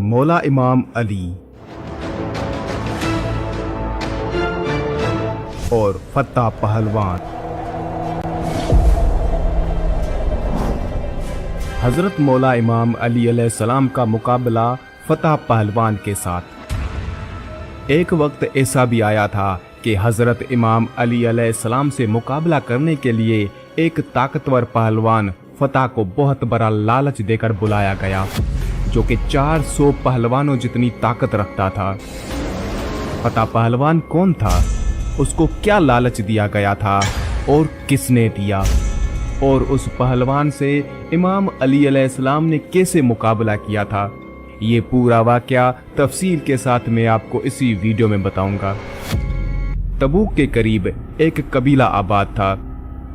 मौला इमाम अली और फतह पहलवान। हजरत मौला इमाम अली अलैहिस्सलाम का मुकाबला फतह पहलवान के साथ। एक वक्त ऐसा भी आया था कि हजरत इमाम अली अलैहिस्सलाम से मुकाबला करने के लिए एक ताकतवर पहलवान फतह को बहुत बड़ा लालच देकर बुलाया गया, जो कि 400 पहलवानों जितनी ताकत रखता था। फतह पहलवान कौन था, उसको क्या लालच दिया गया था और किसने दिया, और उस पहलवान से इमाम अली अलैहिस्सलाम ने कैसे मुकाबला किया था, ये पूरा वाकया तफसील के साथ मैं आपको इसी वीडियो में बताऊंगा। तबूक के करीब एक कबीला आबाद था।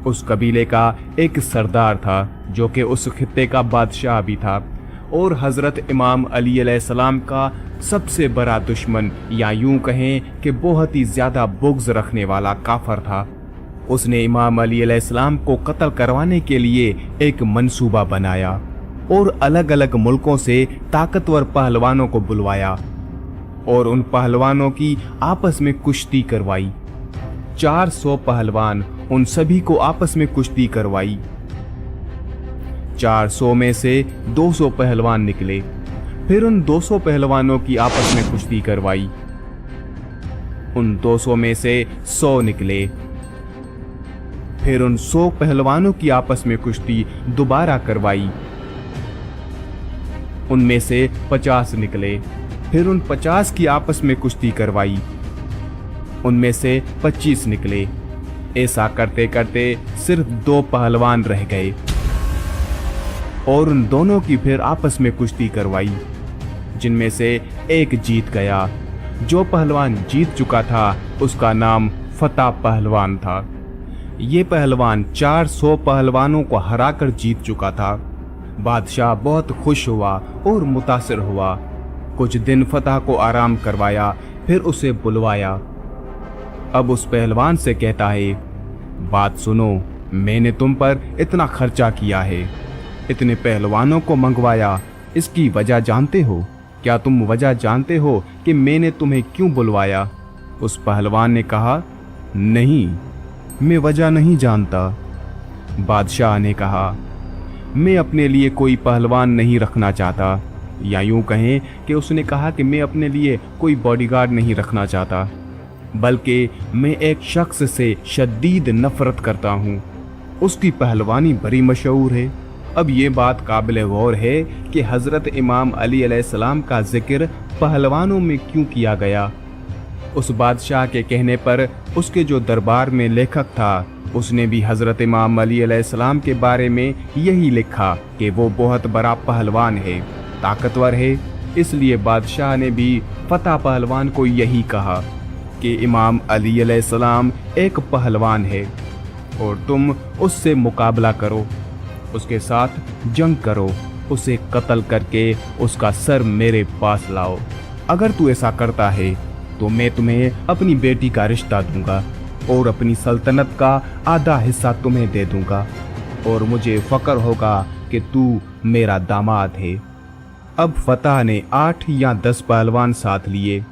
उस कबीले का एक सरदार था जो कि उस खित्ते का बादशाह भी था और हजरत इमाम अली अलैहिस्सलाम का सबसे बड़ा दुश्मन, या यूं कहें कि बहुत ही ज्यादा बुग़्ज़ रखने वाला काफर था। उसने इमाम अली अलैहिस्सलाम को कत्ल करवाने के लिए एक मंसूबा बनाया और अलग अलग मुल्कों से ताकतवर पहलवानों को बुलवाया और उन पहलवानों की आपस में कुश्ती करवाई। 400 पहलवान, उन सभी को आपस में कुश्ती करवाई। 400 में से 200 पहलवान निकले, फिर उन 200 पहलवानों की आपस में कुश्ती करवाई। उन 200 में से 100 निकले, फिर उन 100 पहलवानों की आपस में कुश्ती दोबारा करवाई। उनमें से 50 निकले, फिर उन 50 की आपस में कुश्ती करवाई। उनमें से 25 निकले। ऐसा करते करते सिर्फ 2 पहलवान रह गए और उन दोनों की फिर आपस में कुश्ती करवाई, जिनमें से एक जीत गया। जो पहलवान जीत चुका था उसका नाम फतह पहलवान था। ये पहलवान 400 पहलवानों को हराकर जीत चुका था। बादशाह बहुत खुश हुआ और मुतासिर हुआ। कुछ दिन फतह को आराम करवाया, फिर उसे बुलवाया। अब उस पहलवान से कहता है, बात सुनो, मैंने तुम पर इतना खर्चा किया है, इतने पहलवानों को मंगवाया, इसकी वजह जानते हो? क्या तुम वजह जानते हो कि मैंने तुम्हें क्यों बुलवाया? उस पहलवान ने कहा, नहीं, मैं वजह नहीं जानता। बादशाह ने कहा, मैं अपने लिए कोई पहलवान नहीं रखना चाहता, या यूं कहें कि उसने कहा कि मैं अपने लिए कोई बॉडीगार्ड नहीं रखना चाहता, बल्कि मैं एक शख्स से शदीद नफरत करता हूँ। उसकी पहलवानी बड़ी मशहूर है। अब ये बात काबिल गौर है कि हज़रत इमाम अली अलैहिस्सलाम का जिक्र पहलवानों में क्यों किया गया। उस बादशाह के कहने पर उसके जो दरबार में लेखक था, उसने भी हज़रत इमाम अली अलैहिस्सलाम के बारे में यही लिखा कि वो बहुत बड़ा पहलवान है, ताकतवर है। इसलिए बादशाह ने भी फतह पहलवान को यही कहा कि इमाम अली अलैहिस्सलाम एक पहलवान है और तुम उससे मुकाबला करो, उसके साथ जंग करो, उसे कत्ल करके उसका सर मेरे पास लाओ। अगर तू ऐसा करता है तो मैं तुम्हें अपनी बेटी का रिश्ता दूंगा और अपनी सल्तनत का आधा हिस्सा तुम्हें दे दूंगा और मुझे फक्र होगा कि तू मेरा दामाद है। अब फतह ने 8 या 10 पहलवान साथ लिए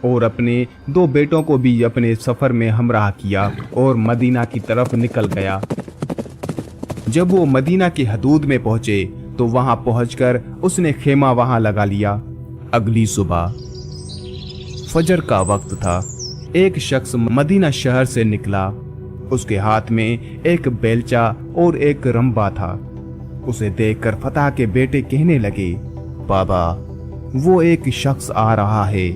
और अपने 2 बेटों को भी अपने सफर में हमराह किया और मदीना की तरफ निकल गया। जब वो मदीना की हदूद में पहुंचे तो वहां पहुंचकर उसने खेमा वहां लगा लिया। अगली सुबह फजर का वक्त था। एक शख्स मदीना शहर से निकला। उसके हाथ में एक बेलचा और एक रंबा था। उसे देखकर फतह के बेटे कहने लगे, बाबा, वो एक शख्स आ रहा है,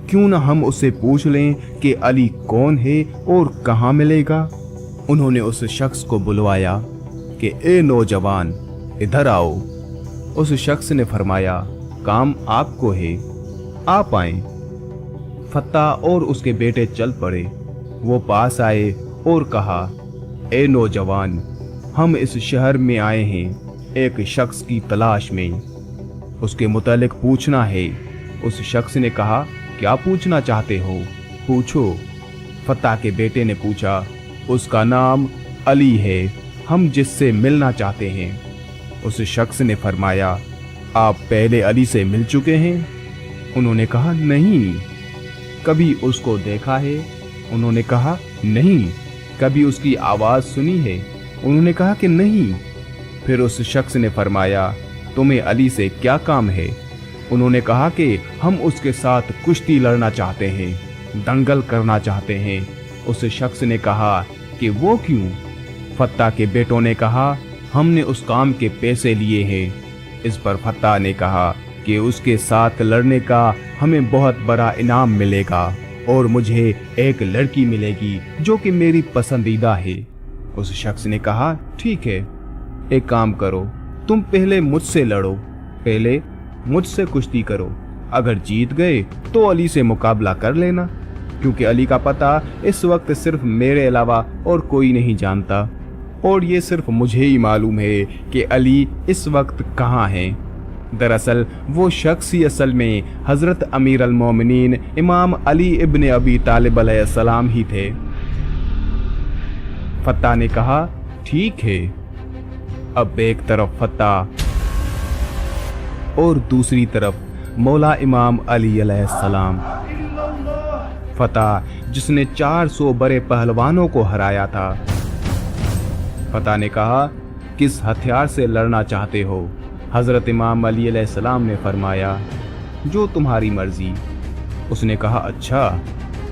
क्यों न हम उससे पूछ लें कि अली कौन है और कहाँ मिलेगा। उन्होंने उस शख्स को बुलवाया कि ए नौजवान, इधर आओ। उस शख्स ने फरमाया, काम आपको है, आप आए। फतह और उसके बेटे चल पड़े। वो पास आए और कहा, ए नौजवान, हम इस शहर में आए हैं एक शख्स की तलाश में, उसके मुतालिक पूछना है। उस शख्स ने कहा, क्या पूछना चाहते हो? पूछो। फतह के बेटे ने पूछा, उसका नाम अली है, हम जिससे मिलना चाहते हैं। उस शख्स ने फरमाया, आप पहले अली से मिल चुके हैं? उन्होंने कहा नहीं। कभी उसको देखा है? उन्होंने कहा नहीं। कभी उसकी आवाज सुनी है? उन्होंने कहा कि नहीं। फिर उस शख्स ने फरमाया, तुम्हें अली से क्या काम है? उन्होंने कहा कि हम उसके साथ कुश्ती लड़ना चाहते हैं, दंगल करना चाहते हैं। उस शख्स ने कहा कि वो क्यों? फत्ता के बेटों ने कहा, हमने उस काम के पैसे लिए हैं। इस पर फत्ता ने कहा कि उसके साथ लड़ने का हमें बहुत बड़ा इनाम मिलेगा और मुझे एक लड़की मिलेगी जो कि मेरी पसंदीदा है। उस शख्स ने कहा, ठीक है, एक काम करो, तुम पहले मुझसे लड़ो, पहले मुझसे कुश्ती करो। अगर जीत गए तो अली से मुकाबला कर लेना, क्योंकि अली का पता इस वक्त सिर्फ मेरे अलावा और कोई नहीं जानता, और ये सिर्फ मुझे ही मालूम है कि अली इस वक्त कहाँ है। दरअसल वो शख्स ही असल में हजरत अमीर अल मोमिनीन इमाम अली इब्न अबी तालिब अलैहिस्सलाम ही थे। फत्ता ने कहा, ठीक है। अब एक तरफ फत्ता और दूसरी तरफ मौला इमाम अली अलैहिस्सलाम। फत्ता जिसने 400 बड़े पहलवानों को हराया था। फत्ता ने कहा, किस हथियार से लड़ना चाहते हो? हजरत इमाम अली अलैहिस्सलाम ने फरमाया, जो तुम्हारी मर्जी। उसने कहा, अच्छा,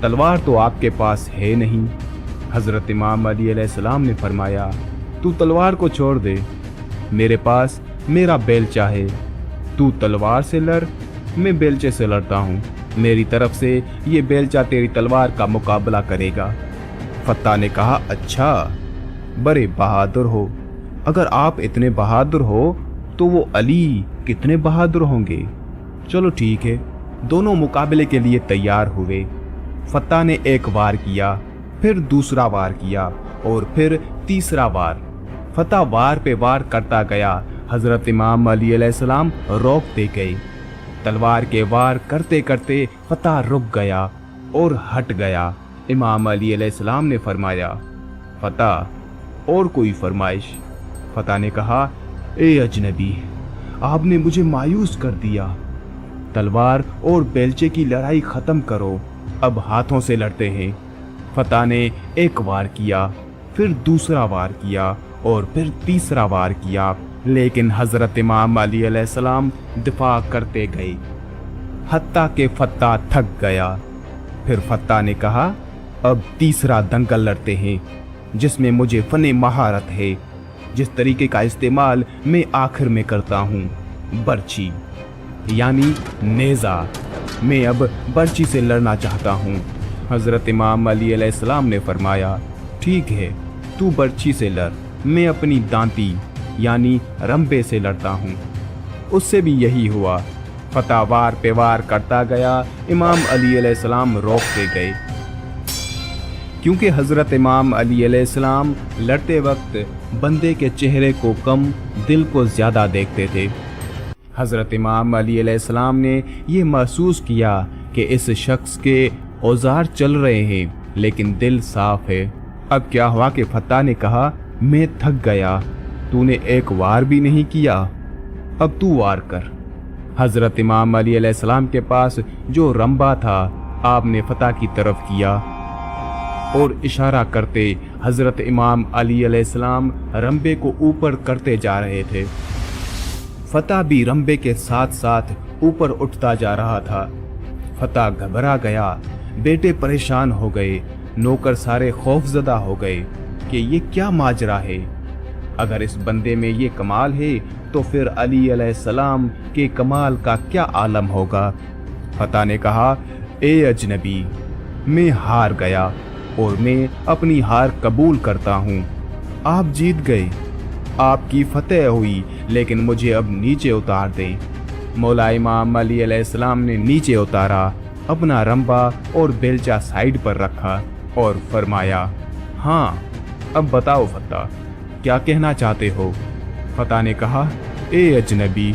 तलवार तो आपके पास है नहीं। हजरत इमाम अली अलैहिस्सलाम ने फरमाया, तू तलवार को छोड़ दे, मेरे पास मेरा बेलचा है। तू तलवार से लड़, मैं बेलचे से लड़ता हूँ। मेरी तरफ से ये बेलचा तेरी तलवार का मुकाबला करेगा। फत्ता ने कहा, अच्छा, बड़े बहादुर हो। अगर आप इतने बहादुर हो तो वो अली कितने बहादुर होंगे। चलो ठीक है। दोनों मुकाबले के लिए तैयार हुए। फत्ता ने एक वार किया, फिर दूसरा वार किया और फिर तीसरा वार। फत्ता वार पे वार करता गया। हजरत इमाम अली अलैहिस्सलाम रोकते गए। तलवार के वार करते करते फत्ता रुक गया और हट गया। इमाम अली अलैहिस्सलाम ने फरमाया, फत्ता, और कोई फरमाइश? फत्ता ने कहा, ए अजनबी, आपने मुझे मायूस कर दिया। तलवार और बेलचे की लड़ाई खत्म करो, अब हाथों से लड़ते हैं। फत्ता ने एक वार किया, फिर दूसरा वार किया और फिर तीसरा वार किया, लेकिन हजरत इमाम अली अलैहिस्सलाम दिफा करते गए, हत्ता के फत्ता थक गया। फिर फत्ता ने कहा, अब तीसरा दंगल लड़ते हैं, जिसमें मुझे फने महारत है। जिस तरीके का इस्तेमाल मैं आखिर में करता हूँ, बर्छी यानी नेज़ा। मैं अब बर्छी से लड़ना चाहता हूँ। हजरत इमाम अली अलैहिस्सलाम ने फरमाया, ठीक है, तू बर्छी से लड़, मैं अपनी दांती यानी रंबे से लड़ता हूँ। उससे भी यही हुआ। फत्ता वार पे वार करता गया। इमाम अली अलैहिस्सलाम रोकते गए, क्योंकि हजरत इमाम अली अलैहिस्सलाम लड़ते वक्त बंदे के चेहरे को कम, दिल को ज्यादा देखते थे। हजरत इमाम अली अलैहिस्सलाम ने यह महसूस किया कि इस शख्स के औजार चल रहे हैं लेकिन दिल साफ है। अब क्या हुआ कि फत्ता ने कहा, मैं थक गया, तूने एक वार भी नहीं किया, अब तू वार कर। हजरत इमाम अली अलैहिस्सलाम के पास जो रंबा था, आपने फत्ता की तरफ किया और इशारा करते हजरत इमाम अली अलैहिस्सलाम रंबे को ऊपर करते जा रहे थे। फत्ता भी रंबे के साथ साथ ऊपर उठता जा रहा था। फत्ता घबरा गया, बेटे परेशान हो गए, नौकर सारे खौफजदा हो गए कि ये क्या माजरा है। अगर इस बंदे में ये कमाल है तो फिर अली अलैहिस्सलाम के कमाल का क्या आलम होगा। फत्ता ने कहा, ए अजनबी, मैं हार गया और मैं अपनी हार कबूल करता हूँ। आप जीत गए, आपकी फतेह हुई, लेकिन मुझे अब नीचे उतार दें। मौला इमाम अली अलैहिस्सलाम ने नीचे उतारा, अपना रंबा और बेलचा साइड पर रखा और फरमाया, हाँ, अब बताओ फत्ता, क्या कहना चाहते हो? फत्ता ने कहा, ए अजनबी,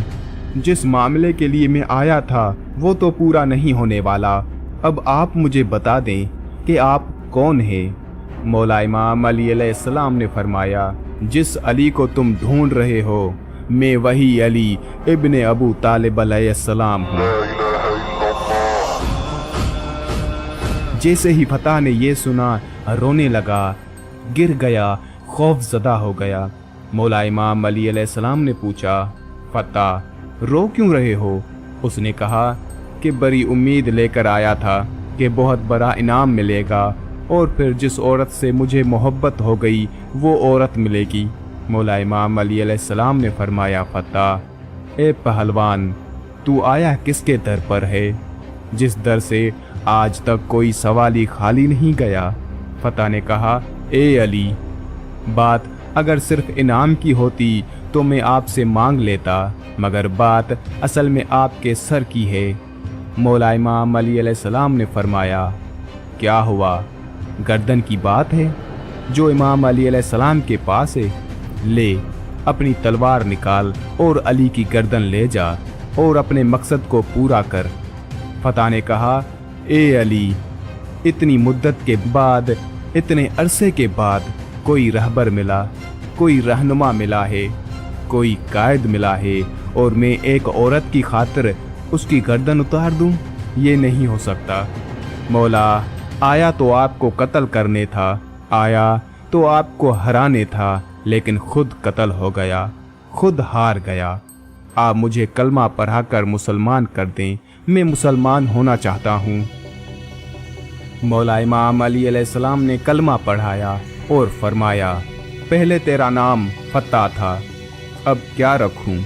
जिस मामले के लिए मैं आया था वो तो पूरा नहीं होने वाला। अब आप मुझे बता दें कि आप कौन है? मौला इमाम अली अलैहिस्सलाम ने फरमाया, जिस अली को तुम ढूंढ रहे हो, मैं वही अली इब्ने अबू तालिब अलैहिस्सलाम हूँ। जैसे ही फतह ने ये सुना रोने लगा, गिर गया, खौफजदा हो गया। मौला इमाम अली अलैहिस्सलाम ने पूछा, फतह रो क्यों रहे हो? उसने कहा कि बड़ी उम्मीद लेकर आया था कि बहुत बड़ा इनाम मिलेगा और फिर जिस औरत से मुझे मोहब्बत हो गई वो औरत मिलेगी। मौला इमाम अली अलैहिस्सलाम ने फरमाया, फतह ए पहलवान, तू आया किसके दर पर है जिस दर से आज तक कोई सवाली खाली नहीं गया? फतह ने कहा, ए अली, बात अगर सिर्फ इनाम की होती तो मैं आपसे मांग लेता, मगर बात असल में आपके सर की है। मौला इमाम अली अलैहिस्सलाम ने फरमाया, क्या हुआ, गर्दन की बात है जो इमाम अली अलैहिस्सलाम के पास है? ले अपनी तलवार निकाल और अली की गर्दन ले जा और अपने मकसद को पूरा कर। फतह ने कहा, ए अली, इतनी मुद्दत के बाद, इतने अरसे के बाद कोई रहबर मिला, कोई रहनुमा मिला है, कोई कायद मिला है और मैं एक औरत की खातिर उसकी गर्दन उतार दूं? ये नहीं हो सकता। मौला, आया तो आपको कत्ल करने था, आया तो आपको हराने था, लेकिन खुद कत्ल हो गया, खुद हार गया। आप मुझे कलमा पढ़ाकर मुसलमान कर दें, मैं मुसलमान होना चाहता हूँ। मौला इमाम अली अलैहिस्सलाम ने कलमा पढ़ाया और फरमाया, पहले तेरा नाम फतह था, अब क्या रखूं?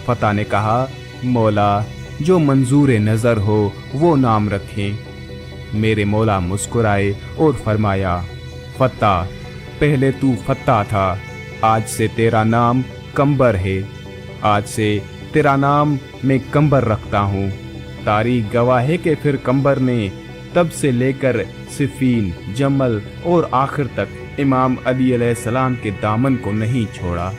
फतह ने कहा, मौला, जो मंजूर नज़र हो वो नाम रखें। मेरे मौला मुस्कुराए और फरमाया, फतह, पहले तू फतह था, आज से तेरा नाम कंबर है, आज से तेरा नाम मैं कंबर रखता हूँ। तारीख गवाह है कि फिर कंबर ने तब से लेकर सिफीन, जमल और आखिर तक इमाम अली अलैहिस्सलाम के दामन को नहीं छोड़ा।